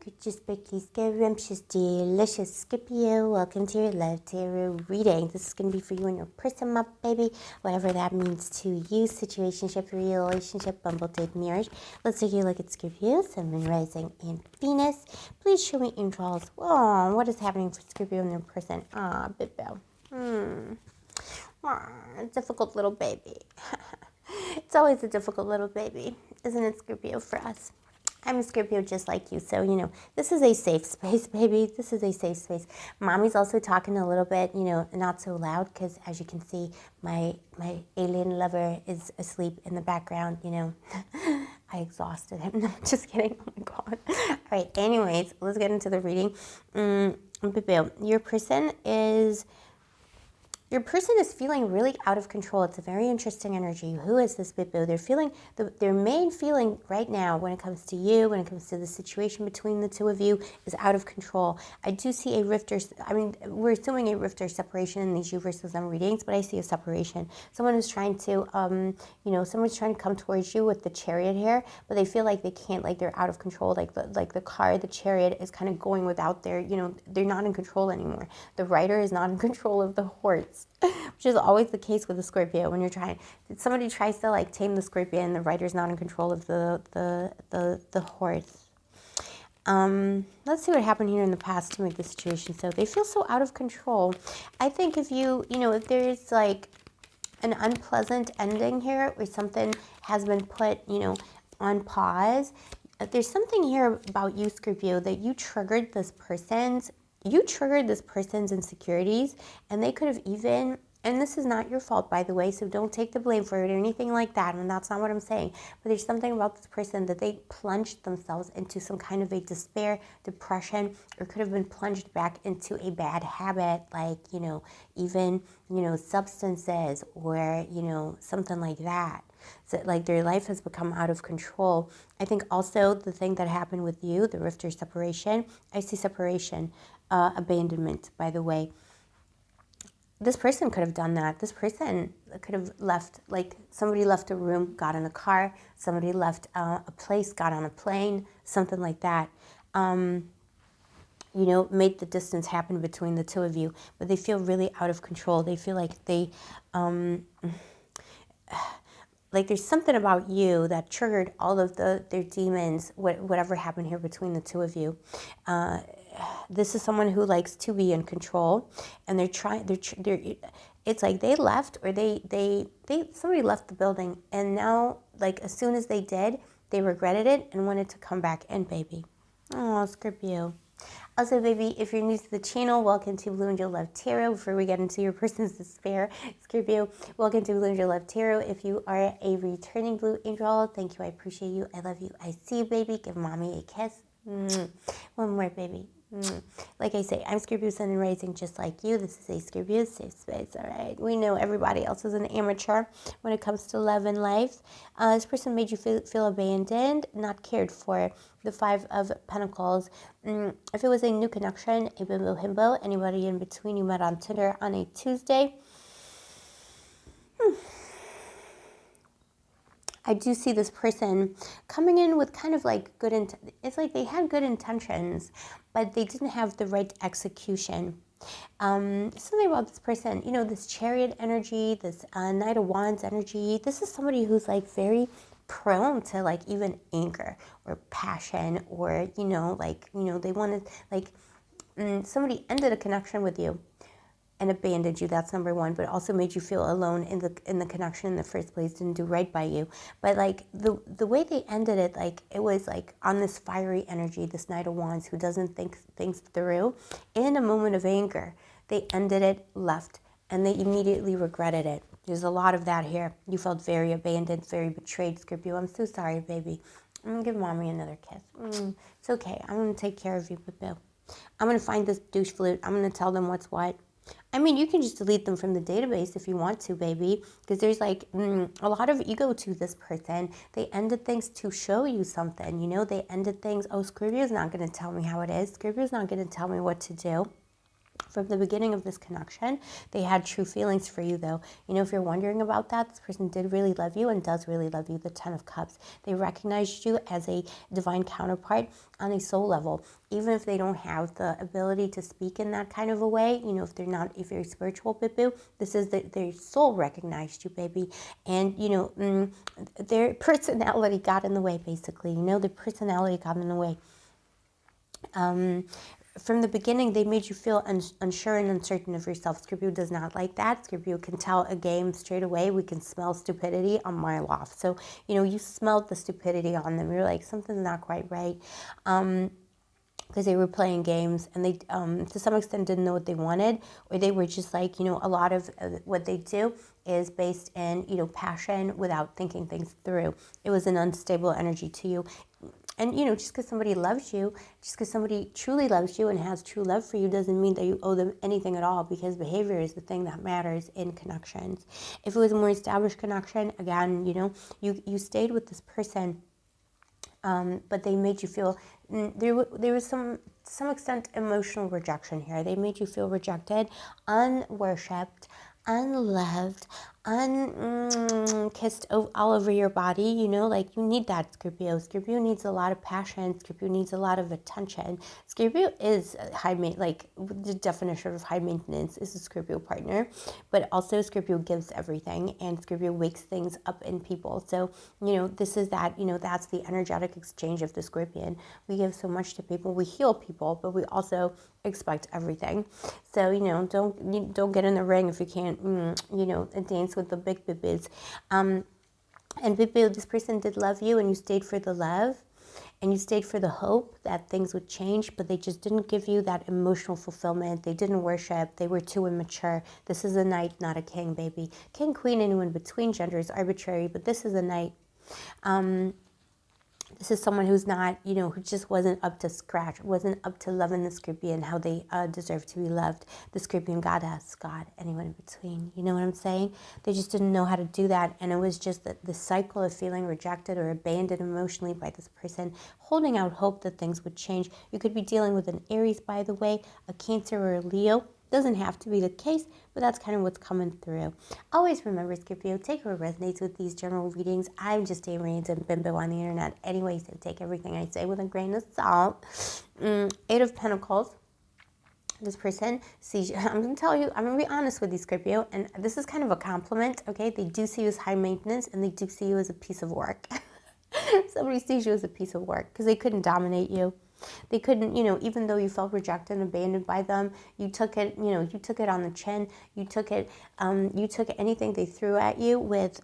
Gorgeous, Becky, scrumptious, delicious Scorpio. Welcome to your Love Tarot reading. This is going to be for you and your person, my baby. Whatever that means to you. Situationship, relationship, bumble, date, marriage. Let's take a look at Scorpio, Sun, Moon, Rising, and Venus. Please show me angels. Oh, what is happening for Scorpio and their person? Ah, Bibbo. Difficult little baby. It's always a difficult little baby, isn't it, Scorpio, for us? I'm a Scorpio just like you, so, this is a safe space, baby. This is a safe space. Mommy's also talking a little bit, not so loud, because as you can see, my alien lover is asleep in the background, I exhausted him. No, just kidding. Oh, my God. All right, anyways, let's get into the reading. Your person is feeling really out of control. It's a very interesting energy. Who is this Bibu? They're feeling, their main feeling right now when it comes to you, when it comes to the situation between the two of you, is out of control. I do see a rift or, we're assuming a rift or separation in these you versus them readings, but I see a separation. Someone is trying to, someone's trying to come towards you with the chariot here, but they feel like they can't, like they're out of control. Like the car, the chariot is kind of going without their, they're not in control anymore. The rider is not in control of the horse. Which is always the case with a Scorpio when somebody tries to like tame the Scorpion and the rider's not in control of the horse. Let's see what happened here in the past to make the situation so they feel so out of control. I think if if there's like an unpleasant ending here or something has been put, on pause, there's something here about you, Scorpio, that you triggered this person's insecurities, and they could have even, and this is not your fault, by the way, so don't take the blame for it or anything like that, and that's not what I'm saying, but there's something about this person that they plunged themselves into some kind of a despair, depression, or could have been plunged back into a bad habit, like, even, substances or, something like that. So, like, their life has become out of control. I think also the thing that happened with you, the rift or separation, I see separation, abandonment, by the way. This person could have done that. This person could have left, like somebody left a room, got in a car, somebody left a place, got on a plane, something like that. Made the distance happen between the two of you, but they feel really out of control. They feel like they, like there's something about you that triggered all of their demons, whatever happened here between the two of you. This is someone who likes to be in control, and it's like they left, or somebody left the building, and now, like, as soon as they did, they regretted it and wanted to come back in, baby. Oh, Scorpio. Also, baby, if you're new to the channel, welcome to Blue Angel Love Tarot. Before we get into your person's despair, Scorpio, welcome to Blue Angel Love Tarot. If you are a returning Blue Angel, thank you, I appreciate you, I love you, I see you, baby. Give mommy a kiss. One more, baby. Like I say, I'm Scorpio, Sun, and Rising, just like you. This is a Scorpio safe space, all right? We know everybody else is an amateur when it comes to love and life. This person made you feel abandoned, not cared for. The Five of Pentacles. If it was a new connection, a bimbo himbo, anybody in between you met on Tinder on a Tuesday, I do see this person coming in with kind of like it's like they had good intentions, but they didn't have the right execution. Something about this person, this chariot energy, this Knight of Wands energy, this is somebody who's like very prone to like even anger or passion, or, they wanted, like, somebody ended a connection with you and abandoned you. That's number one, but also made you feel alone in the connection in the first place, didn't do right by you. But like the way they ended it, like it was like on this fiery energy, this Knight of Wands who doesn't think things through. In a moment of anger, they ended it, left, and they immediately regretted it. There's a lot of that here. You felt very abandoned, very betrayed, Scorpio. I'm so sorry, baby. I'm gonna give mommy another kiss. It's okay. I'm gonna take care of you, Bill. I'm gonna find this douche flute. I'm gonna tell them what's what. I mean, you can just delete them from the database if you want to, baby, because there's like a lot of ego to this person. They ended things to show you something, they ended things. Oh, Scorpio's not going to tell me how it is. Scorpio's not going to tell me what to do. From the beginning of this connection, they had true feelings for you, though. You know, if you're wondering about that, this person did really love you and does really love you, the Ten of Cups. They recognized you as a divine counterpart on a soul level, even if they don't have the ability to speak in that kind of a way. You know, if you're spiritual, boo, this is their soul recognized you, baby. And, you know, their personality got in the way, basically. You know, their personality got in the way. From the beginning, they made you feel unsure and uncertain of yourself. Scorpio does not like that. Scorpio can tell a game straight away. We can smell stupidity a mile off. So, you know, you smelled the stupidity on them. You're like, something's not quite right. Because they were playing games and they, to some extent, didn't know what they wanted, or they were just like, you know, a lot of what they do is based in, you know, passion without thinking things through. It was an unstable energy to you. And, you know, just because somebody loves you, just because somebody truly loves you and has true love for you doesn't mean that you owe them anything at all, because behavior is the thing that matters in connections. If it was a more established connection, again, you know, you stayed with this person, but they made you feel, there was some extent emotional rejection here. They made you feel rejected, unworshipped, unloved, kissed all over your body, you know, like you need that, Scorpio. Scorpio needs a lot of passion. Scorpio needs a lot of attention. Scorpio is like the definition of high maintenance is a Scorpio partner, but also Scorpio gives everything, and Scorpio wakes things up in people. So, you know, this is that, you know, that's the energetic exchange of the Scorpion. We give so much to people, we heal people, but we also expect everything. So, you know, don't get in the ring if you can't, you know, dance with the big bibbies. And Bibi, this person did love you, and you stayed for the love, and you stayed for the hope that things would change, but they just didn't give you that emotional fulfillment. They didn't worship. They were too immature. This is a knight, not a king, baby. King, queen, anyone between gender is arbitrary, but this is a knight. This is someone who's not, you know, who just wasn't up to scratch, wasn't up to loving the Scorpion how they deserve to be loved. The Scorpion goddess, God, anyone in between. You know what I'm saying? They just didn't know how to do that. And it was just the cycle of feeling rejected or abandoned emotionally by this person, holding out hope that things would change. You could be dealing with an Aries, by the way, a Cancer or a Leo. Doesn't have to be the case, but that's kind of what's coming through. Always remember, Scorpio, take what resonates with these general readings. I'm just a random bimbo on the internet anyway, so take everything I say with a grain of salt. Eight of Pentacles. This person sees you. I'm going to tell you, I'm going to be honest with you, Scorpio, and this is kind of a compliment, okay? They do see you as high maintenance, and they do see you as a piece of work. Somebody sees you as a piece of work because they couldn't dominate you. They couldn't, you know, even though you felt rejected and abandoned by them, you took it, you know, you took it on the chin. You took anything they threw at you with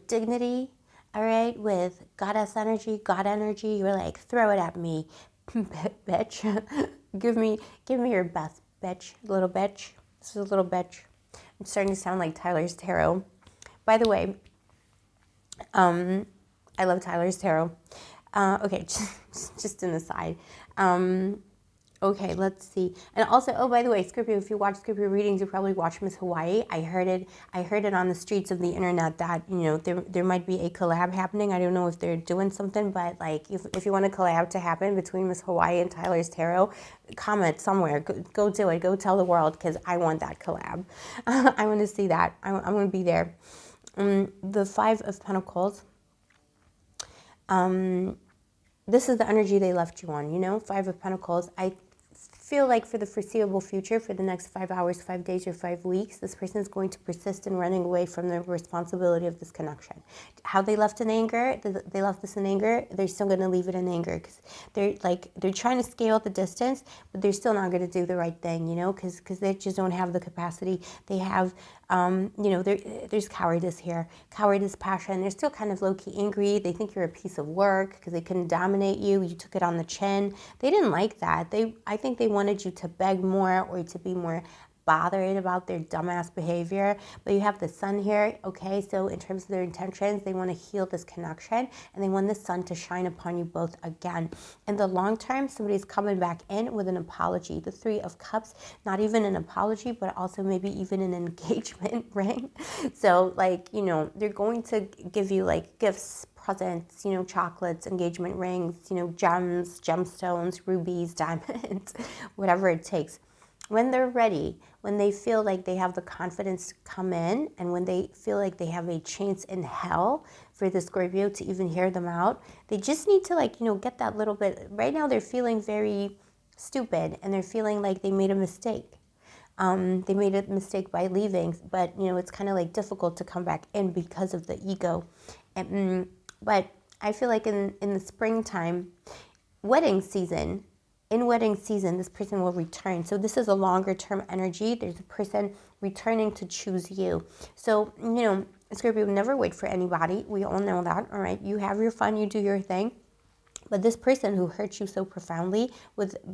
dignity, all right, with goddess energy, God energy. You were like, throw it at me, bitch. give me your best, bitch, little bitch. This is a little bitch. I'm starting to sound like Tyler's Tarot. By the way, I love Tyler's Tarot. Okay, just an aside. Okay, let's see. And also, oh, by the way, Scorpio, if you watch Scorpio readings, you probably watch Miss Hawaii. I heard it on the streets of the internet that, you know, there might be a collab happening. I don't know if they're doing something, but like if you want a collab to happen between Miss Hawaii and Tyler's Tarot, comment somewhere. Go do it. Go tell the world, because I want that collab. I want to see that. I'm going to be there. The Five of Pentacles. This is the energy they left you on, you know, Five of Pentacles. I feel like for the foreseeable future, for the next 5 hours, 5 days, or 5 weeks, this person is going to persist in running away from the responsibility of this connection. How they left in anger, they left this in anger, they're still going to leave it in anger, because they're trying to scale the distance, but they're still not going to do the right thing, you know, because they just don't have the capacity. They have, you know, there's cowardice here, cowardice, passion. They're still kind of low-key angry. They think you're a piece of work because they couldn't dominate you. You took it on the chin. They didn't like that. I think they wanted you to beg more or to be more bothered about their dumbass behavior. But you have the Sun here, okay? So in terms of their intentions, they want to heal this connection, and they want the sun to shine upon you both again. In the long term, somebody's coming back in with an apology. The Three of Cups, not even an apology, but also maybe even an engagement ring. So like, you know, they're going to give you like gifts, presents, you know, chocolates, engagement rings, you know, gems, gemstones, rubies, diamonds, whatever it takes. when they're ready, when they feel like they have the confidence to come in, and when they feel like they have a chance in hell for the Scorpio to even hear them out, they just need to, like, you know, get that little bit. Right now they're feeling very stupid, and they're feeling like they made a mistake. They made a mistake by leaving, but, you know, it's kind of like difficult to come back in because of the ego. But I feel like in the springtime, wedding season, in wedding season, this person will return. So this is a longer term energy. There's a person returning to choose you. So, you know, Scorpio, never wait for anybody. We all know that, all right? You have your fun, you do your thing. But this person who hurt you so profoundly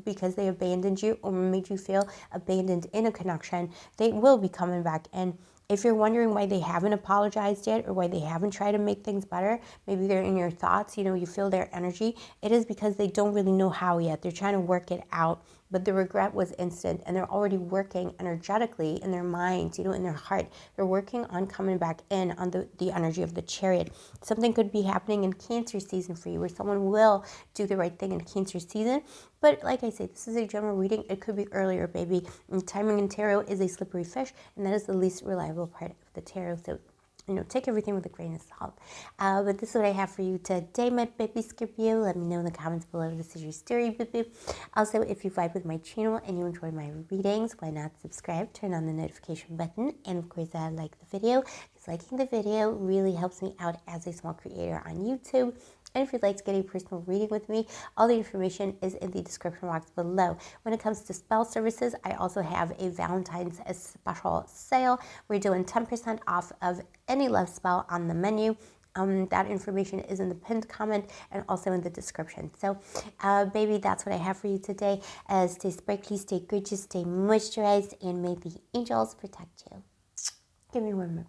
because they abandoned you or made you feel abandoned in a connection, they will be coming back. And if you're wondering why they haven't apologized yet or why they haven't tried to make things better, maybe they're in your thoughts, you know, you feel their energy, it is because they don't really know how yet. They're trying to work it out, but the regret was instant, and they're already working energetically in their minds, you know, in their heart. They're working on coming back in on the energy of the Chariot. Something could be happening in Cancer season for you, where someone will do the right thing in Cancer season. But like I say, this is a general reading. It could be earlier, baby. And timing in tarot is a slippery fish, and that is the least reliable part of the tarot. So, you know, take everything with a grain of salt. But this is what I have for you today, my baby Scorpio. Let me know in the comments below if this is your story, baby. Also, if you vibe with my channel and you enjoy my readings, why not subscribe, turn on the notification button, and of course, like the video. Because liking the video really helps me out as a small creator on YouTube. And if you'd like to get a personal reading with me, all the information is in the description box below. When it comes to spell services, I also have a Valentine's special sale. We're doing 10% off of any love spell on the menu. That information is in the pinned comment and also in the description. So, baby, that's what I have for you today. Stay sparkly, stay gorgeous, stay moisturized, and may the angels protect you. Give me one more.